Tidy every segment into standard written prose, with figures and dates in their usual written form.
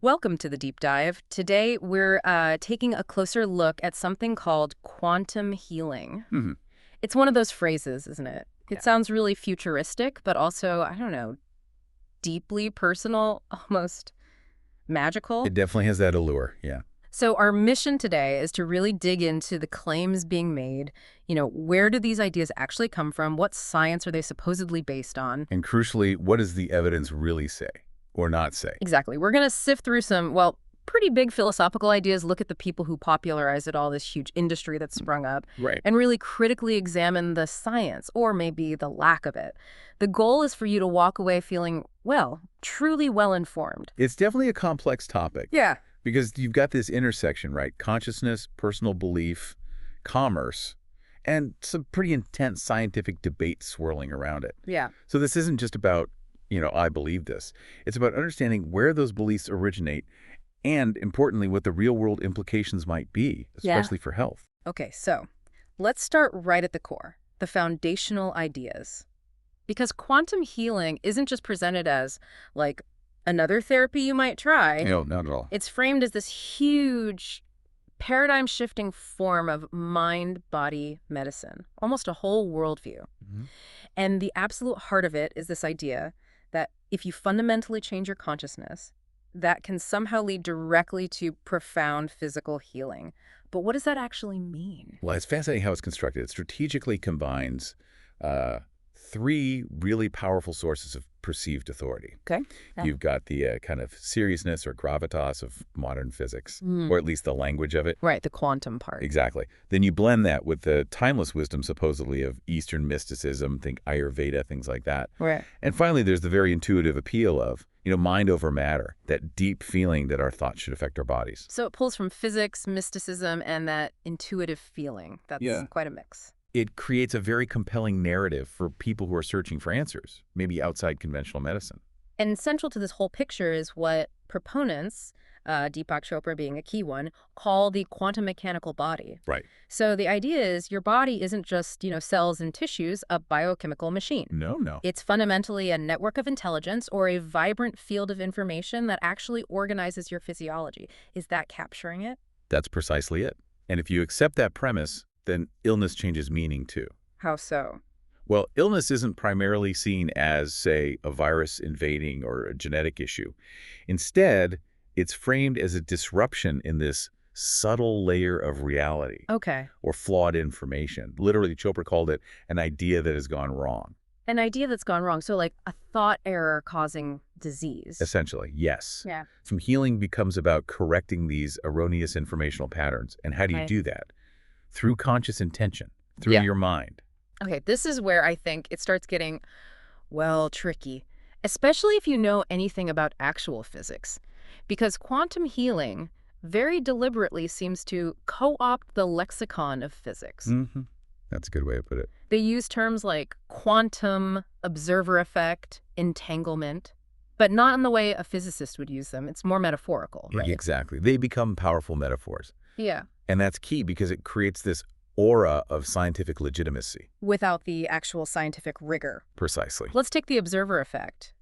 Welcome to the deep dive. Today, we're taking a closer look at something called quantum healing. Hmm. It's one of those phrases, isn't it? It Yeah. sounds really futuristic, but also, I don't know, deeply personal, almost magical. It definitely has that allure, yeah. So our mission today is to really dig into the claims being made. Where do these ideas actually come from? What science are they supposedly based on? And crucially, what does the evidence really say or not say? Exactly. We're going to sift through some, well, pretty big philosophical ideas, look at the people who popularized it, all this huge industry that's sprung up, Right. and really critically examine the science, or maybe the lack of it. The goal is for you to walk away feeling, well, truly well-informed. It's definitely a complex topic Yeah. because you've got this intersection, right? Consciousness, personal belief, commerce, and some pretty intense scientific debate swirling around it. Yeah. So this isn't just about, I believe this. It's about understanding where those beliefs originate and, importantly, what the real-world implications might be, Yeah. especially for health. Okay, so let's start right at the core, the foundational ideas. Because quantum healing isn't just presented as, like, another therapy you might try. No, not at all. It's framed as this huge paradigm-shifting form of mind-body medicine, almost a whole worldview. Mhm. And the absolute heart of it is this idea that if you fundamentally change your consciousness, that can somehow lead directly to profound physical healing. But what does that actually mean? Well, it's fascinating how it's constructed. It strategically combines uh, three really powerful sources of perceived authority. Okay. Yeah. You've got the kind of seriousness or gravitas of modern physics, Mm. or at least the language of it. Right, the quantum part. Exactly. Then you blend that with the timeless wisdom, supposedly, of Eastern mysticism, think Ayurveda, things like that. Right. And finally, there's the very intuitive appeal of, mind over matter, that deep feeling that our thoughts should affect our bodies. So it pulls from physics, mysticism, and that intuitive feeling. That's Yeah. quite a mix. It creates a very compelling narrative for people who are searching for answers, maybe outside conventional medicine. And central to this whole picture is what proponents, Deepak Chopra being a key one, call the quantum mechanical body. Right. So the idea is your body isn't just, cells and tissues, a biochemical machine. No. It's fundamentally a network of intelligence or a vibrant field of information that actually organizes your physiology. Is that capturing it? That's precisely it. And if you accept that premise, then illness changes meaning too. How so? Well, illness isn't primarily seen as, say, a virus invading or a genetic issue. Instead, it's framed as a disruption in this subtle layer of reality Okay. or flawed information. Literally, Chopra called it an idea that has gone wrong. An idea that's gone wrong. So like a thought error causing disease. Essentially, yes. Yeah. Some healing becomes about correcting these erroneous informational patterns. And how do you Okay. do that? Through conscious intention, through Yeah. your mind. Okay, this is where I think it starts getting, well, tricky, especially if you know anything about actual physics. Because quantum healing very deliberately seems to co-opt the lexicon of physics. Mm-hmm. That's a good way to put it. They use terms like quantum, observer effect, entanglement, but not in the way a physicist would use them. It's more metaphorical, right? Exactly. They become powerful metaphors. Yeah, And that's key because it creates this aura of scientific legitimacy. without the actual scientific rigor. Precisely. Let's take the observer effect.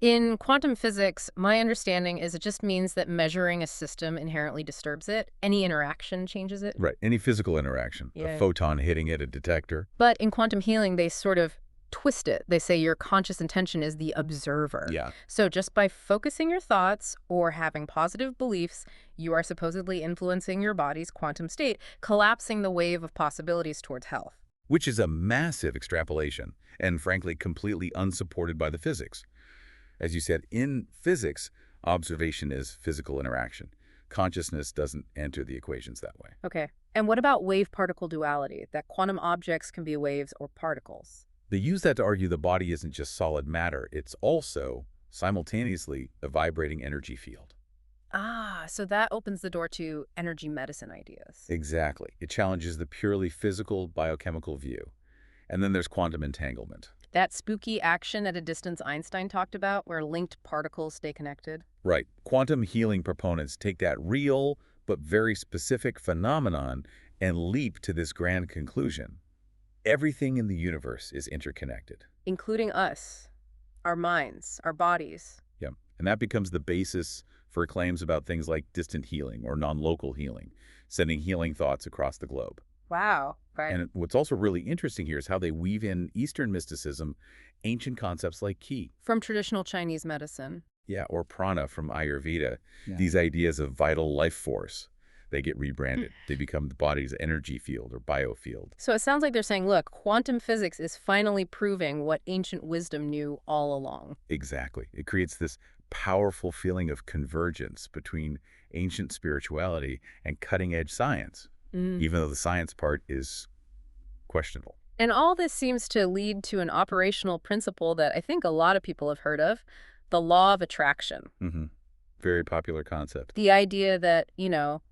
In quantum physics, my understanding is it just means that measuring a system inherently disturbs it. Any interaction changes it. Right. Any physical interaction, Yeah. a photon hitting at a detector. But in quantum healing, they sort of twist it. They say your conscious intention is the observer. Yeah. So just by focusing your thoughts or having positive beliefs, you are supposedly influencing your body's quantum state, collapsing the wave of possibilities towards health. Which is a massive extrapolation and, frankly, completely unsupported by the physics. As you said, in physics, observation is physical interaction. Consciousness doesn't enter the equations that way. Okay. And what about wave-particle duality, that quantum objects can be waves or particles? They use that to argue the body isn't just solid matter, it's also, simultaneously, a vibrating energy field. Ah, so that opens the door to energy medicine ideas. Exactly. It challenges the purely physical, biochemical view. And then there's quantum entanglement. That spooky action at a distance Einstein talked about, where linked particles stay connected. Right. Quantum healing proponents take that real but very specific phenomenon and leap to this grand conclusion. Everything in the universe is interconnected. Including us, our minds, our bodies. Yeah. And that becomes the basis for claims about things like distant healing or non-local healing, sending healing thoughts across the globe. Wow. Right. And what's also really interesting here is how they weave in Eastern mysticism, ancient concepts like qi, From traditional Chinese medicine. yeah, or prana from Ayurveda, Yeah. these ideas of vital life force. They get rebranded. They become the body's energy field or biofield. So it sounds like they're saying, look, quantum physics is finally proving what ancient wisdom knew all along. Exactly. It creates this powerful feeling of convergence between ancient spirituality and cutting-edge science, even though the science part is questionable. And all this seems to lead to an operational principle that I think a lot of people have heard of, the law of attraction. Very popular concept. The idea that,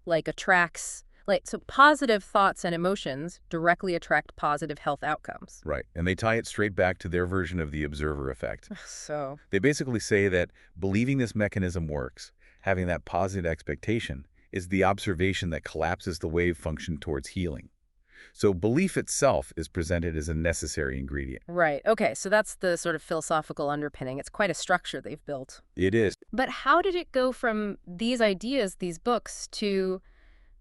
like attracts, so positive thoughts and emotions directly attract positive health outcomes. Right. And they tie it straight back to their version of the observer effect. So, They basically say that believing this mechanism works, having that positive expectation, is the observation that collapses the wave function towards healing. So belief itself is presented as a necessary ingredient. right. Okay, so that's the sort of philosophical underpinning. It's quite a structure they've built. It is. But how did it go from these ideas, these books, to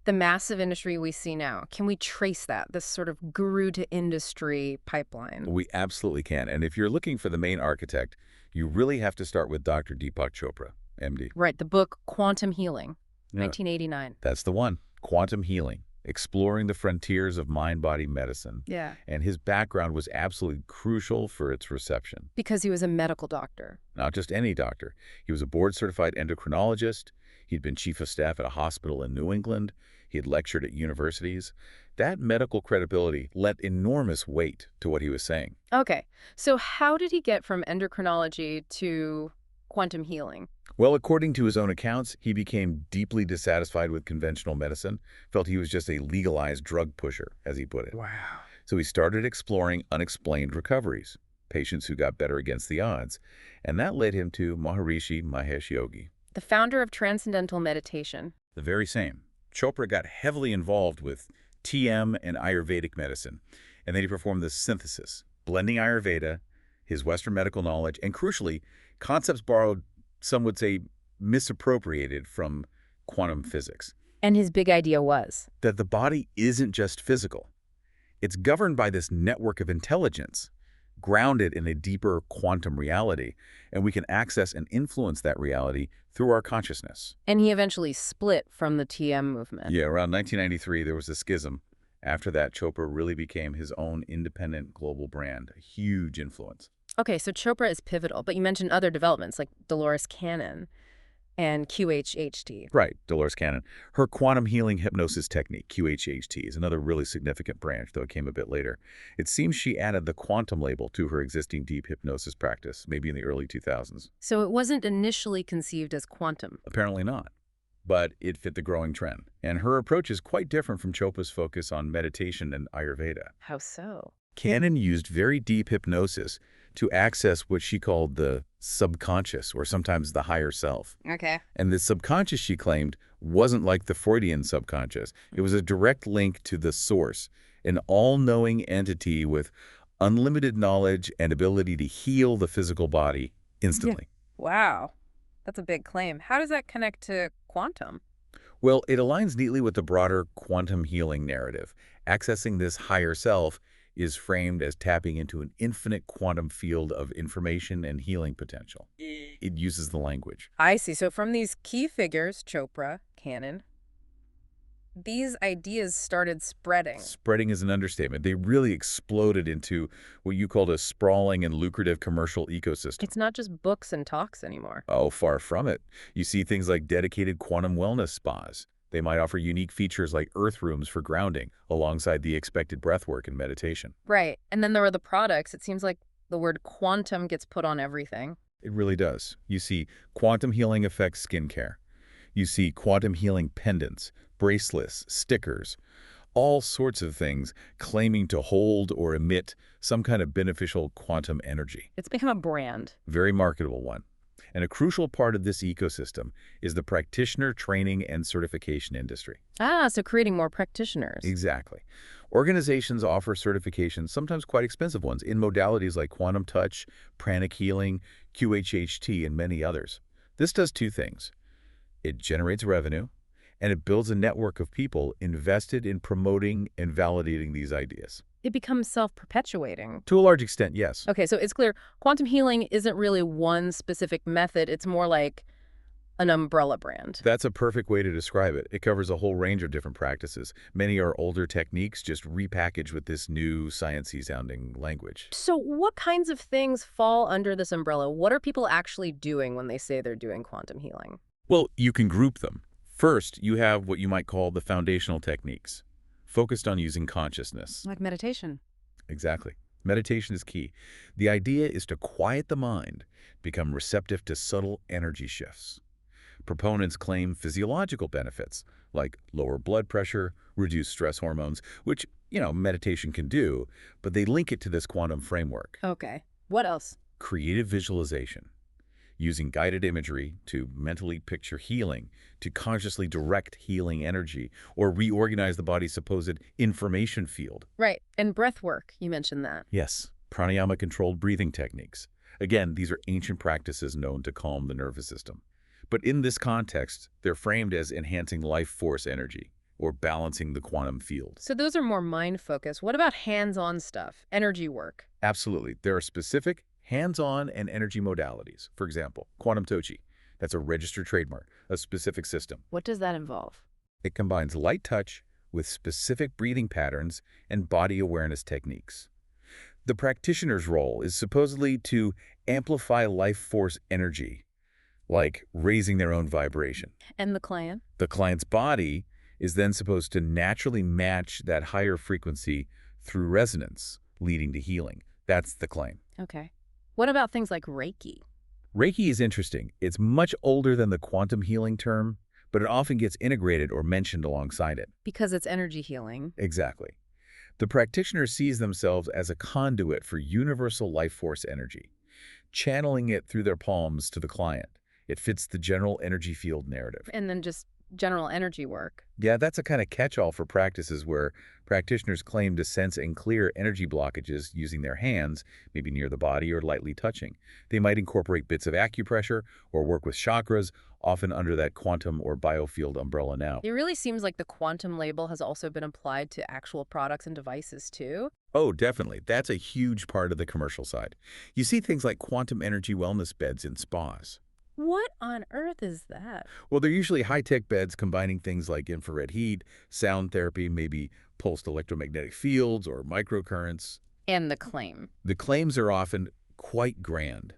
the massive industry we see now? Can we trace that, this sort of guru to industry pipeline? We absolutely can. And if you're looking for the main architect, you really have to start with Dr. Deepak Chopra, MD. Right, the book Quantum Healing, Yeah. 1989. That's the one. Quantum Healing, exploring the frontiers of mind-body medicine. Yeah. And his background was absolutely crucial for its reception. Because he was a medical doctor. Not just any doctor. He was a board-certified endocrinologist. He'd been chief of staff at a hospital in New England. He had lectured at universities. That medical credibility lent enormous weight to what he was saying. Okay, so how did he get from endocrinology to quantum healing? Well, according to his own accounts, he became deeply dissatisfied with conventional medicine, felt he was just a legalized drug pusher, as he put it. Wow. So he started exploring unexplained recoveries, patients who got better against the odds, and that led him to Maharishi Mahesh Yogi. The founder of Transcendental Meditation. The very same. Chopra got heavily involved with TM and Ayurvedic medicine, and then he performed this synthesis, blending Ayurveda, his Western medical knowledge, and crucially, concepts borrowed, some would say, misappropriated from quantum physics. And his big idea was? That the body isn't just physical. It's governed by this network of intelligence, grounded in a deeper quantum reality, and we can access and influence that reality through our consciousness. And he eventually split from the TM movement. Yeah, around 1993, there was a schism. After that, Chopra really became his own independent global brand, a huge influence. Okay, so Chopra is pivotal, but you mentioned other developments like Dolores Cannon and QHHT. Right, Dolores Cannon. Her Quantum Healing Hypnosis Technique, QHHT, is another really significant branch, though it came a bit later. It seems she added the quantum label to her existing deep hypnosis practice, maybe in the early 2000s. So it wasn't initially conceived as quantum. Apparently not. But it fit the growing trend. And her approach is quite different from Chopra's focus on meditation and Ayurveda. How so? Cannon used very deep hypnosis to access what she called the subconscious, or sometimes the higher self. Okay. And the subconscious, she claimed, wasn't like the Freudian subconscious. It was a direct link to the source, an all-knowing entity with unlimited knowledge and ability to heal the physical body instantly. Wow. That's a big claim. How does that connect to quantum? Well, it aligns neatly with the broader quantum healing narrative. Accessing this higher self is framed as tapping into an infinite quantum field of information and healing potential. It uses the language. I see. So from these key figures, Chopra, Cannon, these ideas started spreading. Spreading is an understatement. They really exploded into what you called a sprawling and lucrative commercial ecosystem. It's not just books and talks anymore. Oh, far from it. You see things like dedicated quantum wellness spas. They might offer unique features like earth rooms for grounding, alongside the expected breathwork and meditation. Right. And then there are the products. It seems like the word quantum gets put on everything. It really does. You see quantum healing effects skincare. You see quantum healing pendants, bracelets, stickers, all sorts of things claiming to hold or emit some kind of beneficial quantum energy. It's become a brand. Very marketable one. And a crucial part of this ecosystem is the practitioner training and certification industry. Ah, so creating more practitioners. Exactly. Organizations offer certifications, sometimes quite expensive ones, in modalities like quantum touch, pranic healing, QHHT, and many others. This does two things. it generates revenue, and it builds a network of people invested in promoting and validating these ideas. It becomes self-perpetuating. To a large extent, yes. Okay, so it's clear quantum healing isn't really one specific method. It's more like an umbrella brand. That's a perfect way to describe it. It covers a whole range of different practices. Many are older techniques, just repackaged with this new sciencey-sounding language. So what kinds of things fall under this umbrella? What are people actually doing when they say they're doing quantum healing? Well, you can group them. First, you have what you might call the foundational techniques, focused on using consciousness. Like meditation. Exactly. Meditation is key. The idea is to quiet the mind, become receptive to subtle energy shifts. Proponents claim physiological benefits, like lower blood pressure, reduced stress hormones, which, meditation can do, but they link it to this quantum framework. Okay. What else? Creative visualization, using guided imagery to mentally picture healing, to consciously direct healing energy, or reorganize the body's supposed information field. Right. And breath work, you mentioned that. Yes, pranayama-controlled breathing techniques. Again, these are ancient practices known to calm the nervous system. But in this context, they're framed as enhancing life force energy, or balancing the quantum field. So those are more mind-focused. What about hands-on stuff, energy work? Absolutely. There are specific hands-on and energy modalities. For example, quantum tochi. That's a registered trademark, a specific system. What does that involve? It combines light touch with specific breathing patterns and body awareness techniques. The practitioner's role is supposedly to amplify life force energy, like raising their own vibration. And the client? The client's body is then supposed to naturally match that higher frequency through resonance, leading to healing. That's the claim. Okay. What about things like Reiki? Reiki is interesting. It's much older than the quantum healing term, but it often gets integrated or mentioned alongside it. Because it's energy healing. Exactly. The practitioner sees themselves as a conduit for universal life force energy, channeling it through their palms to the client. It fits the general energy field narrative. And then just general energy work. Yeah, that's a kind of catch-all for practices where practitioners claim to sense and clear energy blockages using their hands, maybe near the body or lightly touching. They might incorporate bits of acupressure or work with chakras, often under that quantum or biofield umbrella now. It really seems like the quantum label has also been applied to actual products and devices too. Oh, definitely. That's a huge part of the commercial side. You see things like quantum energy wellness beds in spas. What on earth is that? Well, they're usually high-tech beds combining things like infrared heat, sound therapy, maybe pulsed electromagnetic fields or microcurrents. And the claim. The claims are often quite grand.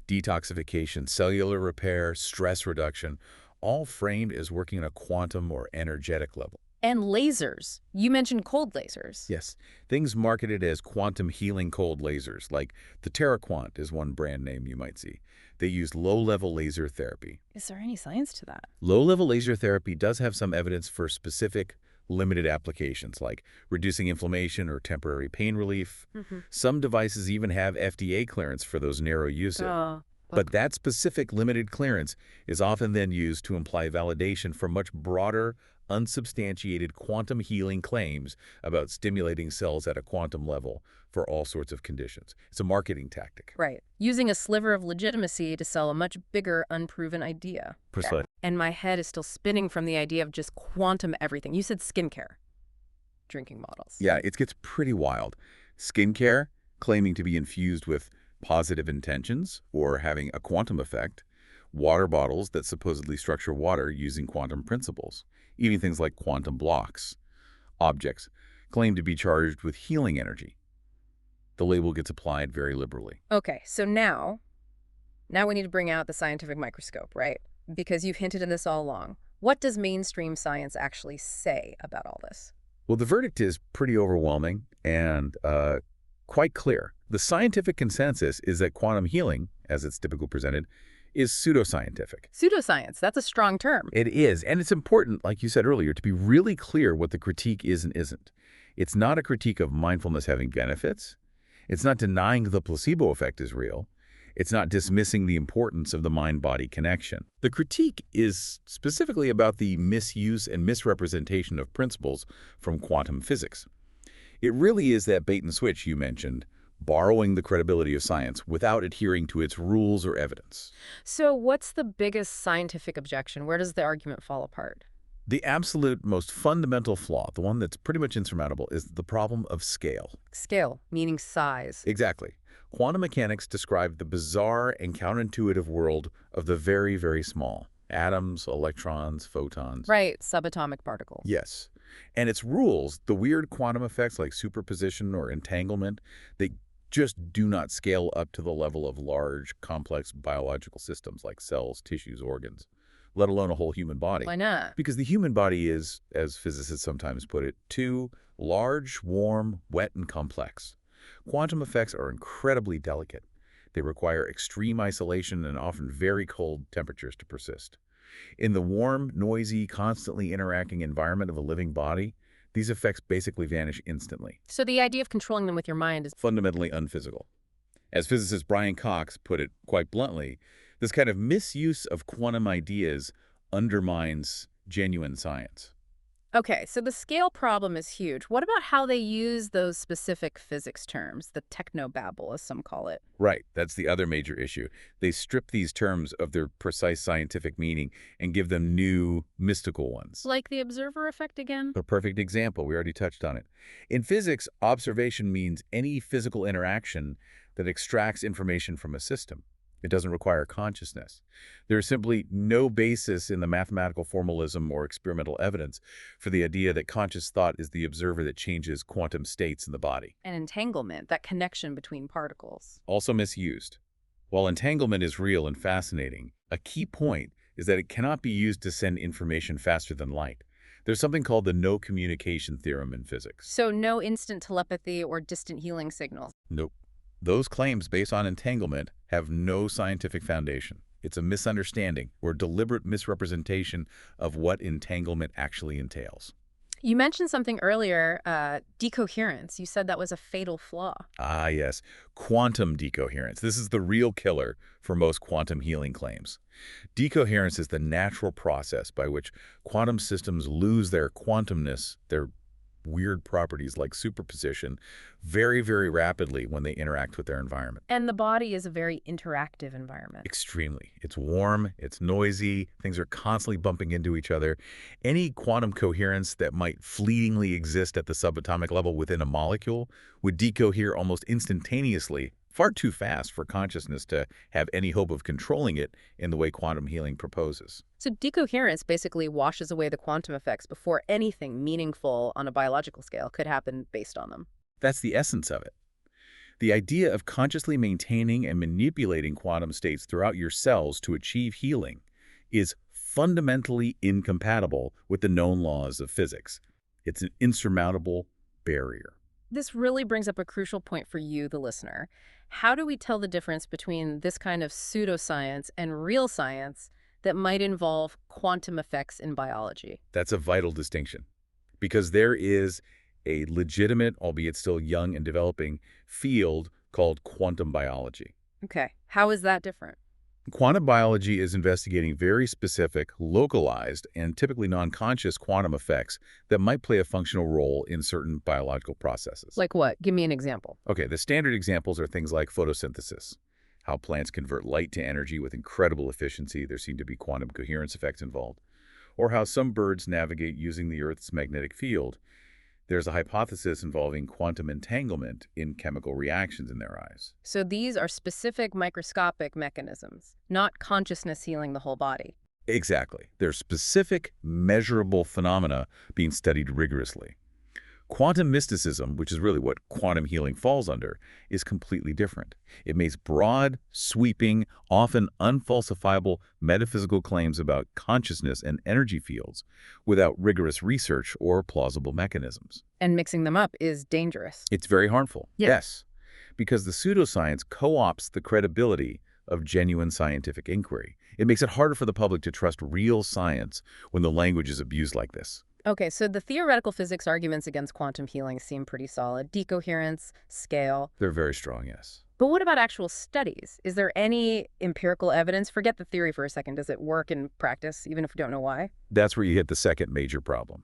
Detoxification, cellular repair, stress reduction, all framed as working on a quantum or energetic level. And lasers. You mentioned cold lasers. Yes, things marketed as quantum healing cold lasers, like the TerraQuant is one brand name you might see. They use low-level laser therapy. Is there any science to that? Low-level laser therapy does have some evidence for specific, limited applications, like reducing inflammation or temporary pain relief. Some devices even have FDA clearance for those narrow uses. But that specific limited clearance is often then used to imply validation for much broader, unsubstantiated quantum healing claims about stimulating cells at a quantum level for all sorts of conditions. It's a marketing tactic. Right. Using a sliver of legitimacy to sell a much bigger, unproven idea. Precisely. And my head is still spinning from the idea of just quantum everything. You said skincare. Drinking models. Yeah, it gets pretty wild. Skincare, claiming to be infused with positive intentions or having a quantum effect. Water bottles that supposedly structure water using quantum principles. Even things like quantum blocks. Objects claim to be charged with healing energy. The label gets applied very liberally. Okay, so now we need to bring out the scientific microscope, right? Because you've hinted at this all along. What does mainstream science actually say about all this? Well, the verdict is pretty overwhelming and quite clear. The scientific consensus is that quantum healing, as it's typically presented, is pseudoscientific. Pseudoscience, that's a strong term. It is, and it's important, like you said earlier, to be really clear what the critique is and isn't. It's not a critique of mindfulness having benefits. It's not denying the placebo effect is real. It's not dismissing the importance of the mind-body connection. The critique is specifically about the misuse and misrepresentation of principles from quantum physics. It really is that bait and switch you mentioned, borrowing the credibility of science without adhering to its rules or evidence. So what's the biggest scientific objection? Where does the argument fall apart? The absolute most fundamental flaw, the one that's pretty much insurmountable, is the problem of scale. Scale, meaning size. Exactly. Quantum mechanics describe the bizarre and counterintuitive world of the very, very small. Atoms, electrons, photons. Right, subatomic particles. Yes. And its rules, the weird quantum effects like superposition or entanglement, they just do not scale up to the level of large, complex biological systems like cells, tissues, organs, let alone a whole human body. Why not? Because the human body is, as physicists sometimes put it, too large, warm, wet, and complex. Quantum effects are incredibly delicate. They require extreme isolation and often very cold temperatures to persist. In the warm, noisy, constantly interacting environment of a living body, these effects basically vanish instantly. So the idea of controlling them with your mind is... Fundamentally unphysical. As physicist Brian Cox put it quite bluntly, this kind of misuse of quantum ideas undermines genuine science. Okay, so the scale problem is huge. What about how they use those specific physics terms, the technobabble, as some call it? Right, that's the other major issue. They strip these terms of their precise scientific meaning and give them new, mystical ones. Like the observer effect again? A perfect example, we already touched on it. In physics, observation means any physical interaction that extracts information from a system. It doesn't require consciousness. There is simply no basis in the mathematical formalism or experimental evidence for the idea that conscious thought is the observer that changes quantum states in the body. An entanglement, that connection between particles. Also misused. While entanglement is real and fascinating, a key point is that it cannot be used to send information faster than light. There's something called the no communication theorem in physics. So no instant telepathy or distant healing signals. Nope. Those claims based on entanglement have no scientific foundation. It's a misunderstanding or deliberate misrepresentation of what entanglement actually entails. You mentioned something earlier, decoherence. You said that was a fatal flaw. Ah, yes. Quantum decoherence. This is the real killer for most quantum healing claims. Decoherence is the natural process by which quantum systems lose their quantumness, their weird properties like superposition, very, very rapidly when they interact with their environment. And the body is a very interactive environment. Extremely. It's warm, it's noisy, things are constantly bumping into each other. Any quantum coherence that might fleetingly exist at the subatomic level within a molecule would decohere almost instantaneously, far too fast for consciousness to have any hope of controlling it in the way quantum healing proposes. So decoherence basically washes away the quantum effects before anything meaningful on a biological scale could happen based on them. That's the essence of it. The idea of consciously maintaining and manipulating quantum states throughout your cells to achieve healing is fundamentally incompatible with the known laws of physics. It's an insurmountable barrier. This really brings up a crucial point for you, the listener. How do we tell the difference between this kind of pseudoscience and real science that might involve quantum effects in biology? That's a vital distinction because there is a legitimate, albeit still young and developing, field called quantum biology. Okay, how is that different? Quantum biology is investigating very specific, localized, and typically non-conscious quantum effects that might play a functional role in certain biological processes. Like what? Give me an example. Okay, the standard examples are things like photosynthesis, how plants convert light to energy with incredible efficiency. There seem to be quantum coherence effects involved. Or how some birds navigate using the Earth's magnetic field. There's a hypothesis involving quantum entanglement in chemical reactions in their eyes. So these are specific microscopic mechanisms, not consciousness healing the whole body. Exactly. They're specific, measurable phenomena being studied rigorously. Quantum mysticism, which is really what quantum healing falls under, is completely different. It makes broad, sweeping, often unfalsifiable metaphysical claims about consciousness and energy fields without rigorous research or plausible mechanisms. And mixing them up is dangerous. It's very harmful. Yeah. Yes, because the pseudoscience co-opts the credibility of genuine scientific inquiry. It makes it harder for the public to trust real science when the language is abused like this. Okay, so the theoretical physics arguments against quantum healing seem pretty solid. Decoherence, scale. They're very strong, yes. But what about actual studies? Is there any empirical evidence? Forget the theory for a second. Does it work in practice, even if we don't know why? That's where you hit the second major problem.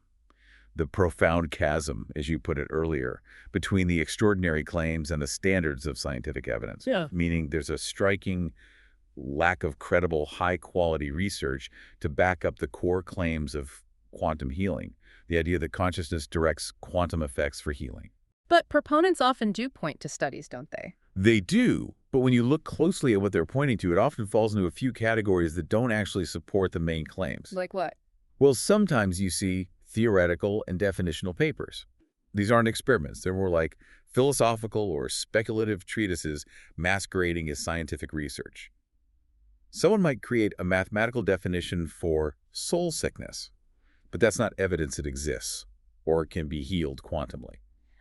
the profound chasm, as you put it earlier, between the extraordinary claims and the standards of scientific evidence. Yeah. Meaning there's a striking lack of credible, high-quality research to back up the core claims of quantum healing, the idea that consciousness directs quantum effects for healing. But proponents often do point to studies, don't they? They do, but when you look closely at what they're pointing to, it often falls into a few categories that don't actually support the main claims. Like what? Well, sometimes you see theoretical and definitional papers. These aren't experiments. They're more like philosophical or speculative treatises masquerading as scientific research. Someone might create a mathematical definition for soul sickness, but that's not evidence it exists or can be healed quantumly.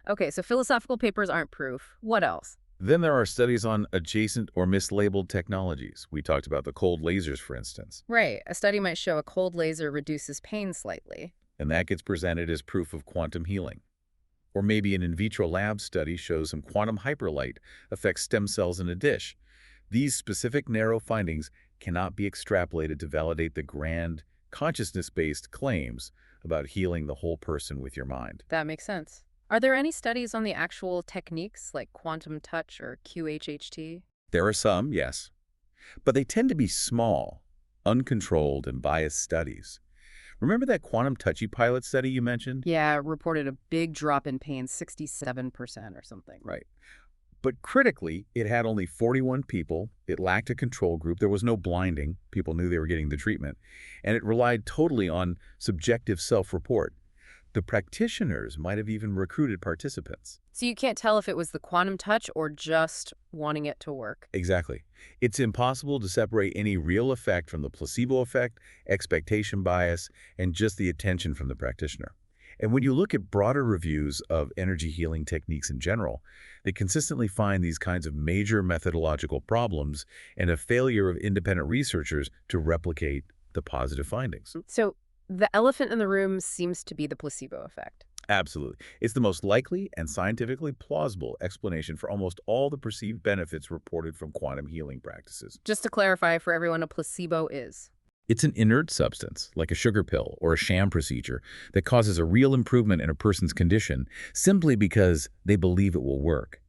Okay, so philosophical papers aren't proof. What else? Then there are studies on adjacent or mislabeled technologies. We talked about the cold lasers, for instance. Right. A study might show a cold laser reduces pain slightly. And that gets presented as proof of quantum healing. Or maybe an in vitro lab study shows some quantum hyperlight affects stem cells in a dish. These specific narrow findings cannot be extrapolated to validate the grand, consciousness-based claims about healing the whole person with your mind. That makes sense. Are there any studies on the actual techniques like quantum touch or QHHT? There are some, yes, but they tend to be small, uncontrolled, and biased studies. Remember that quantum touchy pilot study you mentioned? Yeah, it reported a big drop in pain, 67% or something. Right. But critically, it had only 41 people, it lacked a control group, there was no blinding, people knew they were getting the treatment, and it relied totally on subjective self-report. The practitioners might have even recruited participants. So you can't tell if it was the quantum touch or just wanting it to work. Exactly. It's impossible to separate any real effect from the placebo effect, expectation bias, and just the attention from the practitioner. And when you look at broader reviews of energy healing techniques in general, they consistently find these kinds of major methodological problems and a failure of independent researchers to replicate the positive findings. So the elephant in the room seems to be the placebo effect. Absolutely. It's the most likely and scientifically plausible explanation for almost all the perceived benefits reported from quantum healing practices. Just to clarify for everyone, a placebo is? It's an inert substance, like a sugar pill or a sham procedure, that causes a real improvement in a person's condition simply because they believe it will work.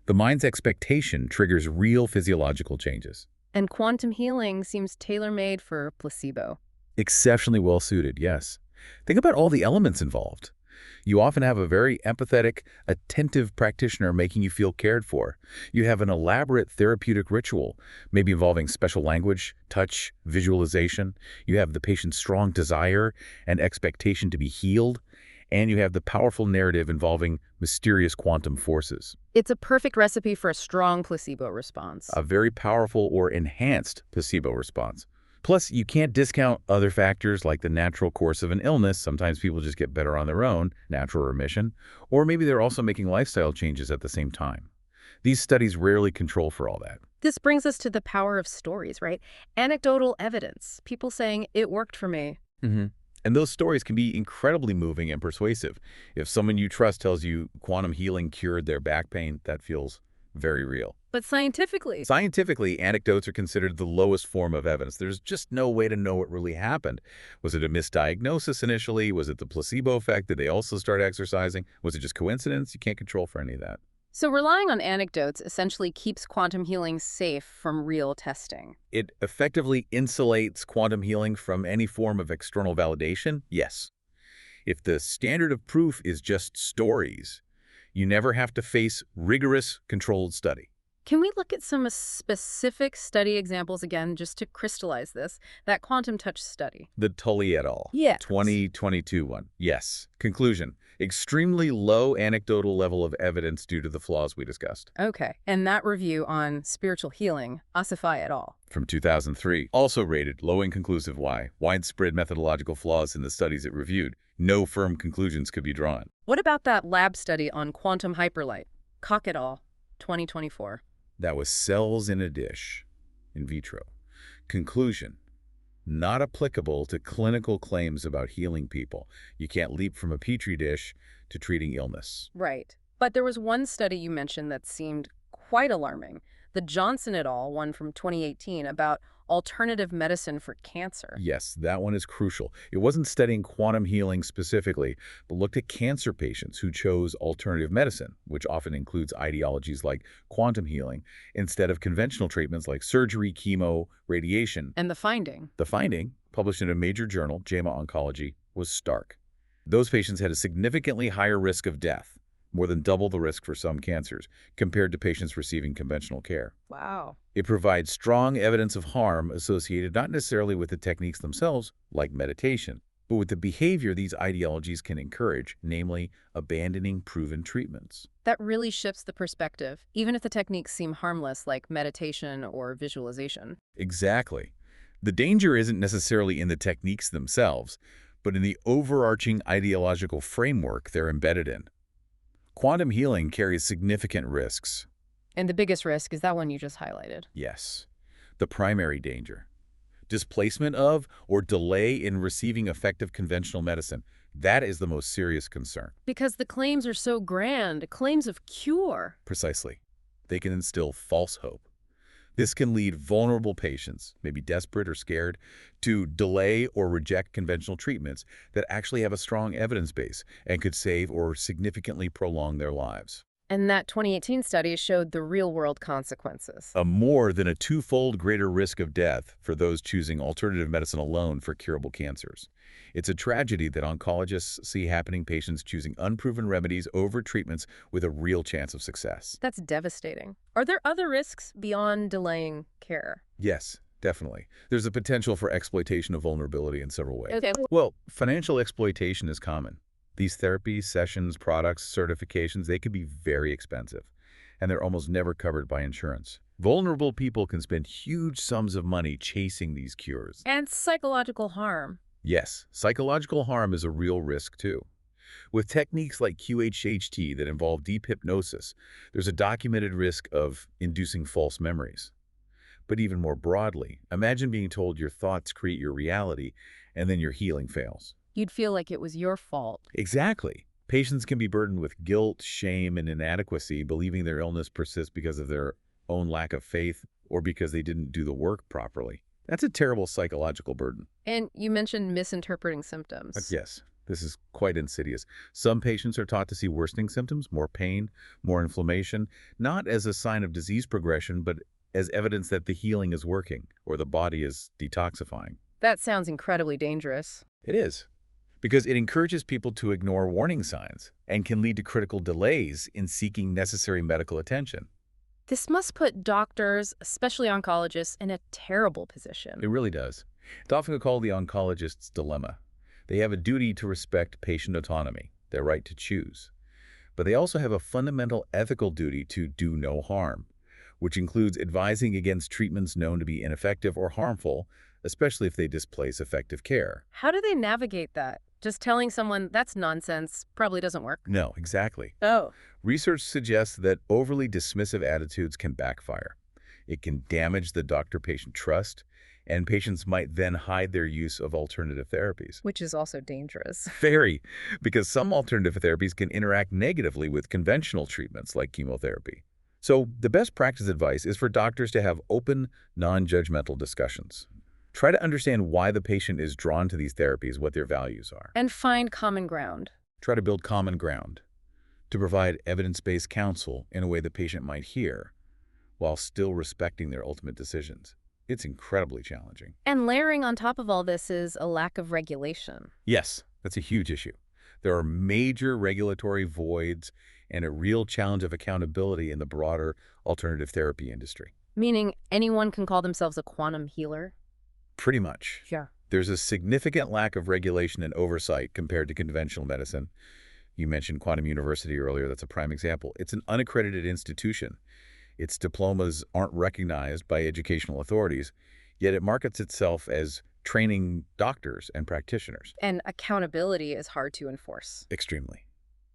The mind's expectation triggers real physiological changes. And quantum healing seems tailor-made for placebo. Exceptionally well suited, yes. Think about all the elements involved. You often have a very empathetic, attentive practitioner making you feel cared for. You have an elaborate therapeutic ritual, maybe involving special language, touch, visualization. You have the patient's strong desire and expectation to be healed. And you have the powerful narrative involving mysterious quantum forces. It's a perfect recipe for a strong placebo response. A very powerful or enhanced placebo response. Plus, you can't discount other factors like the natural course of an illness. Sometimes people just get better on their own, natural remission, or maybe they're also making lifestyle changes at the same time. These studies rarely control for all that. This brings us to the power of stories, right? Anecdotal evidence. People saying, it worked for me. And those stories can be incredibly moving and persuasive. If someone you trust tells you quantum healing cured their back pain, that feels very real. But scientifically? Scientifically, anecdotes are considered the lowest form of evidence. There's just no way to know what really happened. Was it a misdiagnosis initially? Was it the placebo effect? Did they also start exercising? Was it just coincidence? You can't control for any of that. So relying on anecdotes essentially keeps quantum healing safe from real testing. It effectively insulates quantum healing from any form of external validation? Yes. If the standard of proof is just stories, you never have to face rigorous, controlled study. Can we look at some specific study examples again, just to crystallize this? That quantum touch study. The Tully et al. Yes. 2022 one. Yes. Conclusion. Extremely low anecdotal level of evidence due to the flaws we discussed. Okay. And that review on spiritual healing, Asifai et al. From 2003. Also rated low and conclusive. Why? Widespread methodological flaws in the studies it reviewed. No firm conclusions could be drawn. What about that lab study on quantum hyperlight? Koch et al. 2024. That was cells in a dish, in vitro. Conclusion. Not applicable to clinical claims about healing people. You can't leap from a petri dish to treating illness. Right. But there was one study you mentioned that seemed quite alarming. The Johnson et al. One from 2018 about alternative medicine for cancer. Yes, that one is crucial. It wasn't studying quantum healing specifically, but looked at cancer patients who chose alternative medicine, which often includes ideologies like quantum healing, instead of conventional treatments like surgery, chemo, radiation. And the finding? The finding, published in a major journal, JAMA Oncology, was stark. Those patients had a significantly higher risk of death, more than double the risk for some cancers, compared to patients receiving conventional care. Wow. It provides strong evidence of harm associated not necessarily with the techniques themselves, like meditation, but with the behavior these ideologies can encourage, namely abandoning proven treatments. That really shifts the perspective, even if the techniques seem harmless, like meditation or visualization. Exactly. The danger isn't necessarily in the techniques themselves, but in the overarching ideological framework they're embedded in. Quantum healing carries significant risks. And the biggest risk is that one you just highlighted. Yes, the primary danger. Displacement of or delay in receiving effective conventional medicine. That is the most serious concern. Because the claims are so grand, claims of cure. Precisely. They can instill false hope. This can lead vulnerable patients, maybe desperate or scared, to delay or reject conventional treatments that actually have a strong evidence base and could save or significantly prolong their lives. And that 2018 study showed the real-world consequences. A more than a twofold greater risk of death for those choosing alternative medicine alone for curable cancers. It's a tragedy that oncologists see happening, patients choosing unproven remedies over treatments with a real chance of success. That's devastating. Are there other risks beyond delaying care? Yes, definitely. There's a potential for exploitation of vulnerability in several ways. Okay. Well, financial exploitation is common. These therapies, sessions, products, certifications, they can be very expensive, and they're almost never covered by insurance. Vulnerable people can spend huge sums of money chasing these cures. And psychological harm. Yes, psychological harm is a real risk too. With techniques like QHHT that involve deep hypnosis, there's a documented risk of inducing false memories. But even more broadly, imagine being told your thoughts create your reality, and then your healing fails. You'd feel like it was your fault. Exactly. Patients can be burdened with guilt, shame, and inadequacy, believing their illness persists because of their own lack of faith or because they didn't do the work properly. That's a terrible psychological burden. And you mentioned misinterpreting symptoms. Yes, this is quite insidious. Some patients are taught to see worsening symptoms, more pain, more inflammation, not as a sign of disease progression, but as evidence that the healing is working or the body is detoxifying. That sounds incredibly dangerous. It is, because it encourages people to ignore warning signs and can lead to critical delays in seeking necessary medical attention. This must put doctors, especially oncologists, in a terrible position. It really does. It's often called the oncologist's dilemma. They have a duty to respect patient autonomy, their right to choose. But they also have a fundamental ethical duty to do no harm, which includes advising against treatments known to be ineffective or harmful, especially if they displace effective care. How do they navigate that? Just telling someone that's nonsense probably doesn't work. No, exactly. Oh. Research suggests that overly dismissive attitudes can backfire. It can damage the doctor-patient trust, and patients might then hide their use of alternative therapies. Which is also dangerous. Very, because some alternative therapies can interact negatively with conventional treatments like chemotherapy. So the best practice advice is for doctors to have open, non-judgmental discussions. Try to understand why the patient is drawn to these therapies, what their values are. And find common ground. Try to build common ground to provide evidence-based counsel in a way the patient might hear while still respecting their ultimate decisions. It's incredibly challenging. And layering on top of all this is a lack of regulation. Yes, that's a huge issue. There are major regulatory voids and a real challenge of accountability in the broader alternative therapy industry. Meaning anyone can call themselves a quantum healer? Pretty much. Yeah. There's a significant lack of regulation and oversight compared to conventional medicine. You mentioned Quantum University earlier. That's a prime example. It's an unaccredited institution. Its diplomas aren't recognized by educational authorities, yet it markets itself as training doctors and practitioners. And accountability is hard to enforce. Extremely.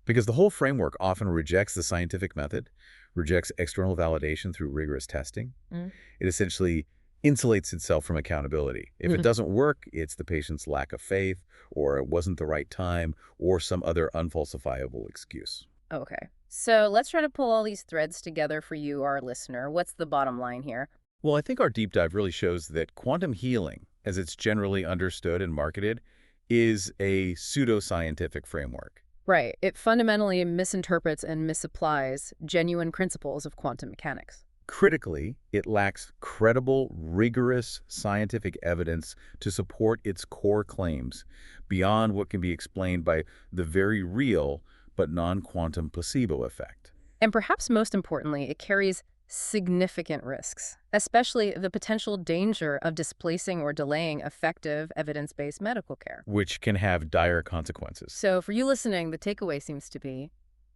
Because the whole framework often rejects the scientific method, rejects external validation through rigorous testing. It essentially insulates itself from accountability. If it doesn't work, it's the patient's lack of faith, or it wasn't the right time, or some other unfalsifiable excuse. Okay. So let's try to pull all these threads together for you, our listener. What's the bottom line here? Well, I think our deep dive really shows that quantum healing, as it's generally understood and marketed, is a pseudoscientific framework. Right. It fundamentally misinterprets and misapplies genuine principles of quantum mechanics. Critically, it lacks credible, rigorous scientific evidence to support its core claims beyond what can be explained by the very real but non-quantum placebo effect. And perhaps most importantly, it carries significant risks, especially the potential danger of displacing or delaying effective evidence-based medical care. Which can have dire consequences. So for you listening, the takeaway seems to be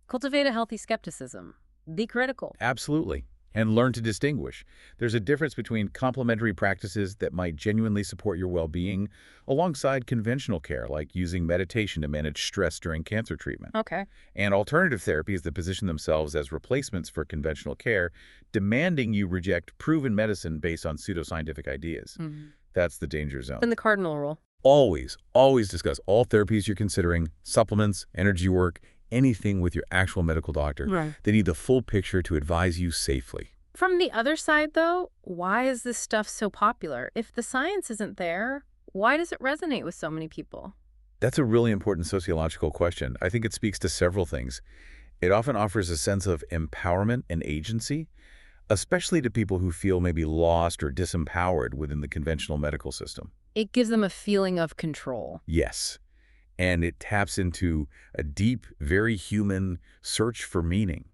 cultivate a healthy skepticism. Be critical. Absolutely. And learn to distinguish. There's a difference between complementary practices that might genuinely support your well-being alongside conventional care, like using meditation to manage stress during cancer treatment. Okay. And alternative therapies that position themselves as replacements for conventional care, demanding you reject proven medicine based on pseudoscientific ideas. That's the danger zone. Then the cardinal rule. Always discuss all therapies you're considering, supplements, energy work, anything with your actual medical doctor. Right. They need the full picture to advise you safely. From the other side, though, why is this stuff so popular? If the science isn't there, why does it resonate with so many people? That's a really important sociological question. I think it speaks to several things. It often offers a sense of empowerment and agency, especially to people who feel maybe lost or disempowered within the conventional medical system. It gives them a feeling of control. Yes. And it taps into a deep, very human search for meaning,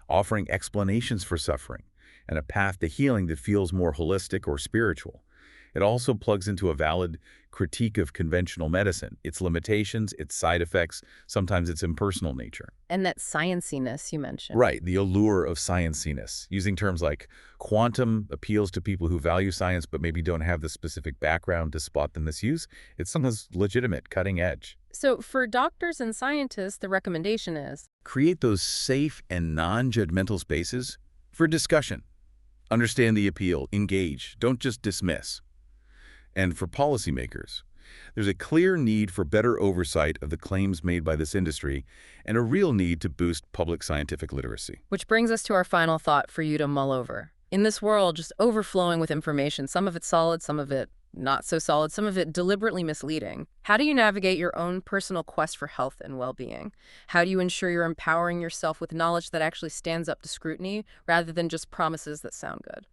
offering explanations for suffering and a path to healing that feels more holistic or spiritual. It also plugs into a valid critique of conventional medicine, its limitations, its side effects, sometimes its impersonal nature. And that scienciness you mentioned. Right, the allure of scienciness. Using terms like quantum appeals to people who value science but maybe don't have the specific background to spot the misuse. It's sometimes legitimate, cutting edge. So for doctors and scientists, the recommendation is Create those safe and non-judgmental spaces for discussion. Understand the appeal, engage, don't just dismiss. And for policymakers, there's a clear need for better oversight of the claims made by this industry and a real need to boost public scientific literacy. which brings us to our final thought for you to mull over. In this world just overflowing with information, some of it solid, some of it not so solid, some of it deliberately misleading, how do you navigate your own personal quest for health and well-being? How do you ensure you're empowering yourself with knowledge that actually stands up to scrutiny rather than just promises that sound good?